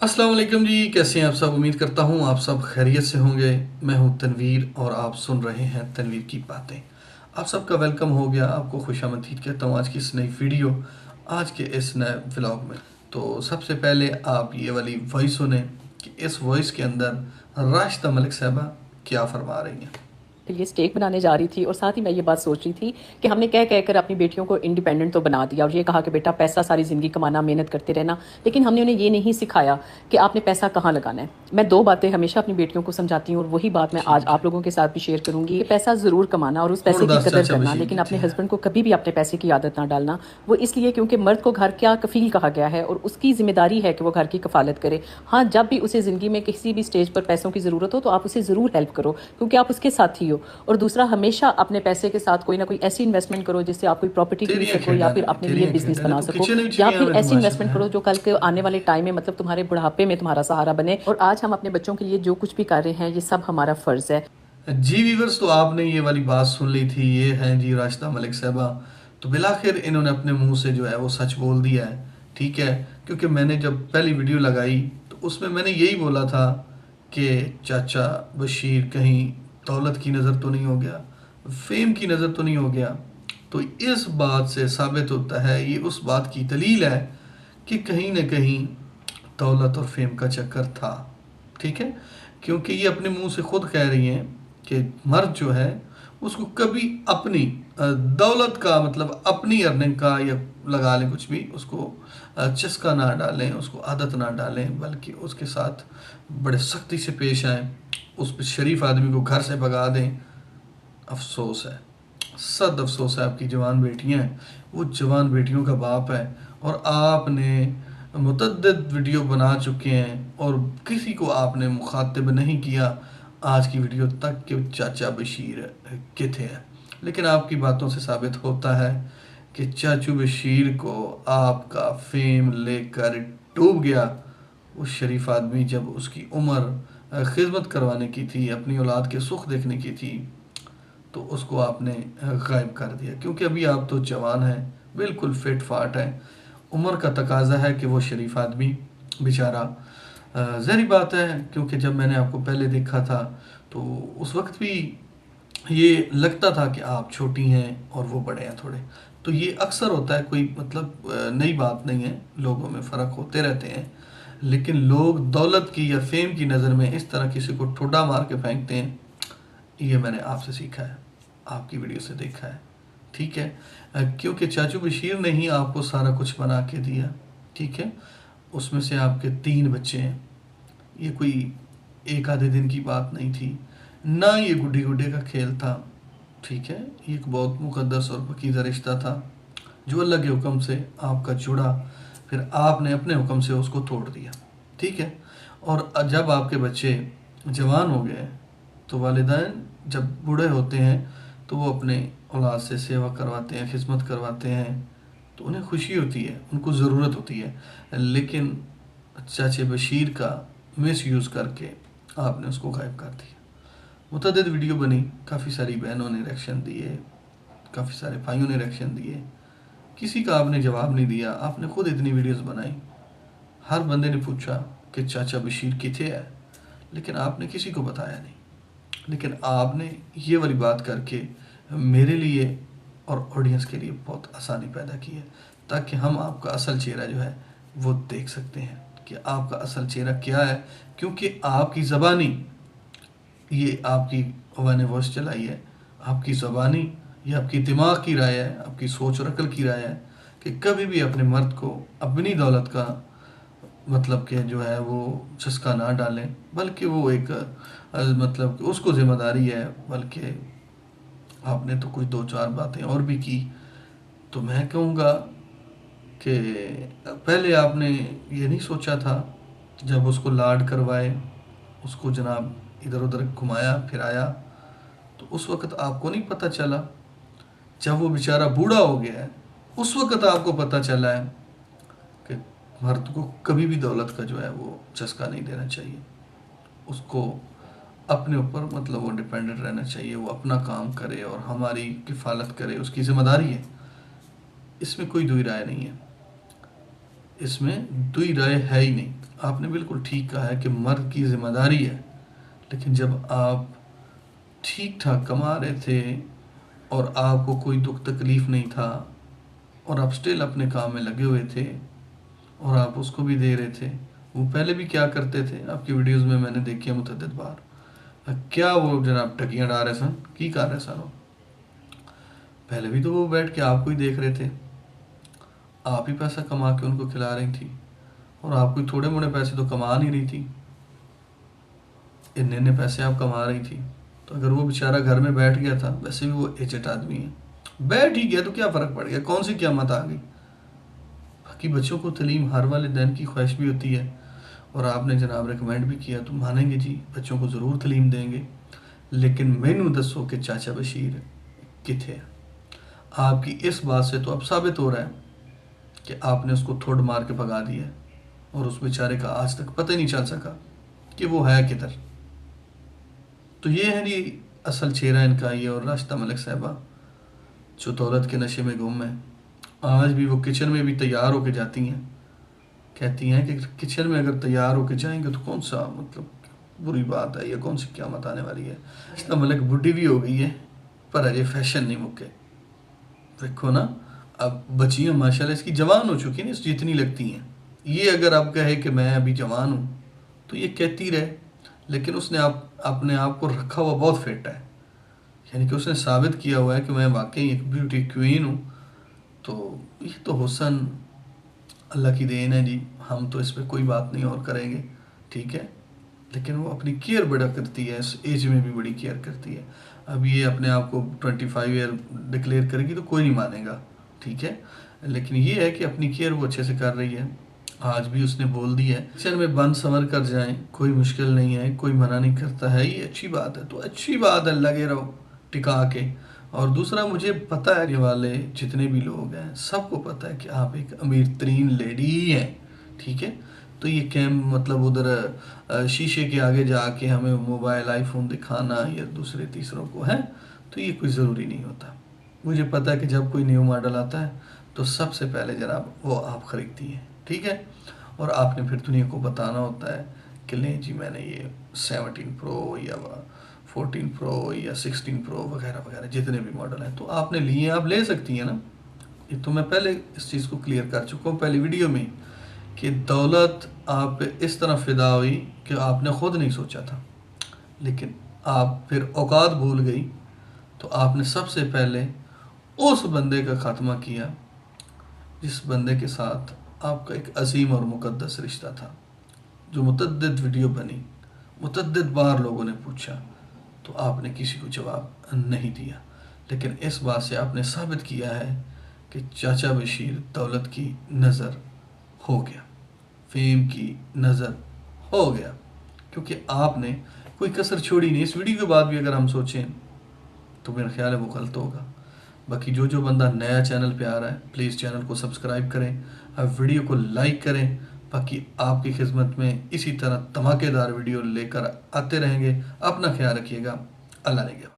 अस्सलाम वालेकुम जी, कैसे हैं आप सब? उम्मीद करता हूँ आप सब खैरियत से होंगे। मैं हूँ तनवीर और आप सुन रहे हैं तनवीर की बातें। आप सबका वेलकम हो गया, आपको खुशामदीद कहता हूँ आज की इस नई वीडियो, आज के इस नए व्लॉग में। तो सबसे पहले आप ये वाली वॉइस सुने कि इस वॉइस के अंदर राशिदा मलिक साहबा क्या फरमा रही हैं। के लिए स्टेक बनाने जा रही थी और साथ ही मैं ये बात सोच रही थी कि हमने कह कह कर अपनी बेटियों को इंडिपेंडेंट तो बना दिया और ये कहा कि बेटा पैसा सारी ज़िंदगी कमाना, मेहनत करते रहना, लेकिन हमने उन्हें ये नहीं सिखाया कि आपने पैसा कहाँ लगाना है। मैं दो बातें हमेशा अपनी बेटियों को समझाती हूँ और वही बात मैं आज ठीक है। आप लोगों के साथ भी शेयर करूंगी कि पैसा ज़रूर कमाना और उस पैसे की गुरदास कदर चाचा करना, बशीर लेकिन किथे अपने है। हस्बैंड को कभी भी अपने पैसे की आदत ना डालना। वो इसलिए क्योंकि मर्द को घर का कफील कहा गया है और उसकी जिम्मेदारी है कि वो घर की कफालत करे। हाँ, जब भी उसे ज़िंदगी में किसी भी स्टेज पर पैसों की ज़रूरत हो तो आप उसे ज़रूर हेल्प करो, क्योंकि आप उसके साथी हो। और दूसरा, हमेशा अपने पैसे के साथ कोई ना कोई ऐसी इन्वेस्टमेंट करो जिससे आप कोई प्रॉपर्टी खरीद तेरियां सको या खेडा फिर ने भी अपने लिए तेरियां बिजनेस खेडा ने बना तू सको, किचन में या भी फिर आवे ऐसी तमाशा इन्वेस्टमेंट है। करो जो कल के आने वाले टाइम में मतलब तुम्हारे बुढ़ापे में तुम्हारा सहारा बने। और आज हम अपने बच्चों के लिए जो कुछ भी कर रहे हैं ये सब हमारा फ़र्ज़ है। जी वीवर्स, तो आपने ये वाली बात सुन ली थी। ये हैं जी राशिदा मलिक साहबा। तो बिलाखिर इन्होंने अपने मुंह से जो है वो सच बोल दिया है। ठीक है, क्योंकि मैंने जब पहली वीडियो लगाई तो उसमें मैंने यही बोला था कि चाचा बशीर कहीं दौलत की नज़र तो नहीं हो गया, फेम की नज़र तो नहीं हो गया। तो इस बात से साबित होता है, ये उस बात की दलील है कि कहीं ना कहीं दौलत और फेम का चक्कर था। ठीक है, क्योंकि ये अपने मुंह से खुद कह रही हैं कि मर्द जो है उसको कभी अपनी दौलत का मतलब अपनी अर्निंग का या लगा लें कुछ भी, उसको चस्का ना डालें, उसको आदत ना डालें, बल्कि उसके साथ बड़े सख्ती से पेश आएँ, उस शरीफ आदमी को घर से भगा दें। अफसोस है, सद अफसोस है, आपकी जवान बेटियां हैं, वो जवान बेटियों का बाप है और आपने मुतद्दद वीडियो बना चुके हैं और किसी को आपने मुखातिब नहीं किया आज की वीडियो तक कि चाचा बशीर किथे है। लेकिन आपकी बातों से साबित होता है कि चाचू बशीर को आपका फेम लेकर डूब गया। वो शरीफ आदमी जब उसकी उम्र खिदमत करवाने की थी, अपनी औलाद के सुख देखने की थी, तो उसको आपने गायब कर दिया। क्योंकि अभी आप तो जवान हैं, बिल्कुल फिट फाट हैं, उम्र का तकाजा है कि वो शरीफ आदमी बेचारा, ज़ाहिर बात है, क्योंकि जब मैंने आपको पहले देखा था तो उस वक्त भी ये लगता था कि आप छोटी हैं और वो बड़े हैं थोड़े। तो ये अक्सर होता है, कोई मतलब नई बात नहीं है, लोगों में फ़र्क होते रहते हैं। लेकिन लोग दौलत की या फेम की नज़र में इस तरह किसी को ठुड्डा मार के फेंकते हैं, ये मैंने आपसे सीखा है, आपकी वीडियो से देखा है। ठीक है, क्योंकि चाचू बशीर ने ही आपको सारा कुछ बना के दिया। ठीक है, उसमें से आपके 3 बच्चे हैं। ये कोई एक आधे दिन की बात नहीं थी, ना ये गुड्डी गुड्डे का खेल था। ठीक है, ये एक बहुत मुकद्दस और पकीज़ा रिश्ता था जो अल्लाह के हुक्म से आपका जुड़ा, फिर आपने अपने हुक्म से उसको तोड़ दिया। ठीक है, और जब आपके बच्चे जवान हो गए तो वालिदैन जब बूढ़े होते हैं तो वो अपने औलाद से सेवा करवाते हैं, खिदमत करवाते हैं, तो उन्हें खुशी होती है, उनको ज़रूरत होती है। लेकिन चाचे बशीर का मिस यूज़ करके आपने उसको गायब कर दिया। मुतअद्दिद वीडियो बनी, काफ़ी सारी बहनों ने रिएक्शन दिए, काफ़ी सारे भाइयों ने रिएक्शन दिए, किसी का आपने जवाब नहीं दिया। आपने खुद इतनी वीडियोस बनाई, हर बंदे ने पूछा कि चाचा बशीर किथे है, लेकिन आपने किसी को बताया नहीं। लेकिन आपने ये वाली बात करके मेरे लिए और ऑडियंस के लिए बहुत आसानी पैदा की है, ताकि हम आपका असल चेहरा जो है वो देख सकते हैं कि आपका असल चेहरा क्या है। क्योंकि आपकी ज़बानी, ये आपकी हवा ने वॉइस चलाई है, आपकी ज़बानी, ये आपकी दिमाग की राय है, आपकी सोच और अकल की राय है कि कभी भी अपने मर्द को अपनी दौलत का मतलब कि जो है वो चस्का ना डालें, बल्कि वो एक मतलब कि उसको ज़िम्मेदारी है। बल्कि आपने तो कुछ 2-4 बातें और भी की। तो मैं कहूँगा कि पहले आपने ये नहीं सोचा था, जब उसको लाड करवाए, उसको जनाब इधर उधर घुमाया फिराया, तो उस वक़्त आपको नहीं पता चला? जब वो बेचारा बूढ़ा हो गया है उस वक़्त आपको पता चला है कि मर्द को कभी भी दौलत का जो है वो चस्का नहीं देना चाहिए। उसको अपने ऊपर मतलब वो डिपेंडेंट रहना चाहिए, वो अपना काम करे और हमारी किफ़ालत करे, उसकी ज़िम्मेदारी है। इसमें कोई दुई राय नहीं है, इसमें दुई राय है ही नहीं। आपने बिल्कुल ठीक कहा है कि मर्द की जिम्मेदारी है, लेकिन जब आप ठीक ठाक कमा रहे थे और आपको कोई दुख तकलीफ नहीं था और आप स्टिल अपने काम में लगे हुए थे और आप उसको भी दे रहे थे, वो पहले भी क्या करते थे आपकी वीडियोस में मैंने देखी है मुतअद्दिद बार, क्या वो जनाब टकियाँ डाल रहे सन की कर रहे सन वो, पहले भी तो वो बैठ के आपको ही देख रहे थे, आप ही पैसा कमा के उनको खिला रही थी और आप कोई थोड़े मोड़े पैसे तो कमा नहीं रही थी, इतने पैसे आप कमा रही थी। तो अगर वो बेचारा घर में बैठ गया था, वैसे भी वो एजेड आदमी है, बैठ ही गया तो क्या फ़र्क पड़ गया, कौन सी क़यामत आ गई। बाकी बच्चों को तलीम हर वालिदैन की ख्वाहिश भी होती है और आपने जनाब रिकमेंड भी किया तो मानेंगे जी, बच्चों को ज़रूर तलीम देंगे, लेकिन मैनू दसो कि चाचा बशीर किथे है। आपकी इस बात से तो अब साबित हो रहा है कि आपने उसको थोड़ मार के भगा दिया है और उस बेचारे का आज तक पता ही नहीं चल सका कि वो है किधर। तो ये है जी असल चेहरा इनका, ये और राशिदा मलिक साहिबा जो दौलत के नशे में गुम है। आज भी वो किचन में भी तैयार होके जाती हैं, कहती हैं कि किचन में अगर तैयार होके जाएंगे तो कौन सा मतलब बुरी बात है या कौन सी क़यामत आने वाली है। राशिदा मलिक बुढ़ी भी हो गई है पर अजय फैशन नहीं मुक्के। देखो ना, अब बच्चियाँ माशाल्लाह इसकी जवान हो चुकी हैं, जितनी लगती हैं। ये अगर आप कहे कि मैं अभी जवान हूँ तो ये कहती रहे, लेकिन उसने अपने आप को रखा हुआ बहुत फिट है, यानी कि उसने साबित किया हुआ है कि मैं वाकई एक ब्यूटी क्वीन हूँ। तो ये तो हुस्न अल्लाह की देन है जी, हम तो इस पर कोई बात नहीं और करेंगे, ठीक है। लेकिन वो अपनी केयर बड़ा करती है, इस एज में भी बड़ी केयर करती है। अब ये अपने आप को 25 ईयर डिक्लेयर करेगी तो कोई नहीं मानेगा, ठीक है, लेकिन ये है कि अपनी केयर वो अच्छे से कर रही है। आज भी उसने बोल दिया है किचन में बंद संवर कर जाएं, कोई मुश्किल नहीं है, कोई मना नहीं करता है, ये अच्छी बात है। तो अच्छी बात है, लगे रहो टिका के। और दूसरा, मुझे पता है ये वाले जितने भी लोग हैं सबको पता है कि आप एक अमीर तरीन लेडी ही हैं, ठीक है। तो ये कैम मतलब उधर शीशे के आगे जाके हमें मोबाइल आईफोन दिखाना या दूसरे तीसरों को है, तो ये कोई ज़रूरी नहीं होता। मुझे पता है कि जब कोई न्यू मॉडल आता है तो सबसे पहले जनाब वो आप ख़रीदती हैं, ठीक है। और आपने फिर दुनिया को बताना होता है कि लें जी मैंने ये 17 प्रो या 14 प्रो या 16 प्रो वगैरह वगैरह जितने भी मॉडल हैं तो आपने लिए, आप ले सकती हैं ना। ये तो मैं पहले इस चीज़ को क्लियर कर चुका हूँ पहली वीडियो में कि दौलत आप पे इस तरह फ़िदा हुई कि आपने ख़ुद नहीं सोचा था, लेकिन आप फिर औकात भूल गई तो आपने सबसे पहले उस बंदे का ख़ात्मा किया जिस बंदे के साथ आपका एक अजीम और मुक़द्दस रिश्ता था, जो मुतअद्दिद वीडियो बनी, मुतअद्दिद बार लोगों ने पूछा तो आपने किसी को जवाब नहीं दिया। लेकिन इस बात से आपने साबित किया है कि चाचा बशीर दौलत की नज़र हो गया, फेम की नज़र हो गया, क्योंकि आपने कोई कसर छोड़ी नहीं। इस वीडियो के बाद भी अगर हम सोचें तो मेरा ख्याल है वो गलत होगा। बाकी जो बंदा नया चैनल पे आ रहा है प्लीज़ चैनल को सब्सक्राइब करें, अब वीडियो को लाइक करें। बाकी आपकी खिदमत में इसी तरह धमाकेदार वीडियो लेकर आते रहेंगे। अपना ख्याल रखिएगा। अल्लाह ने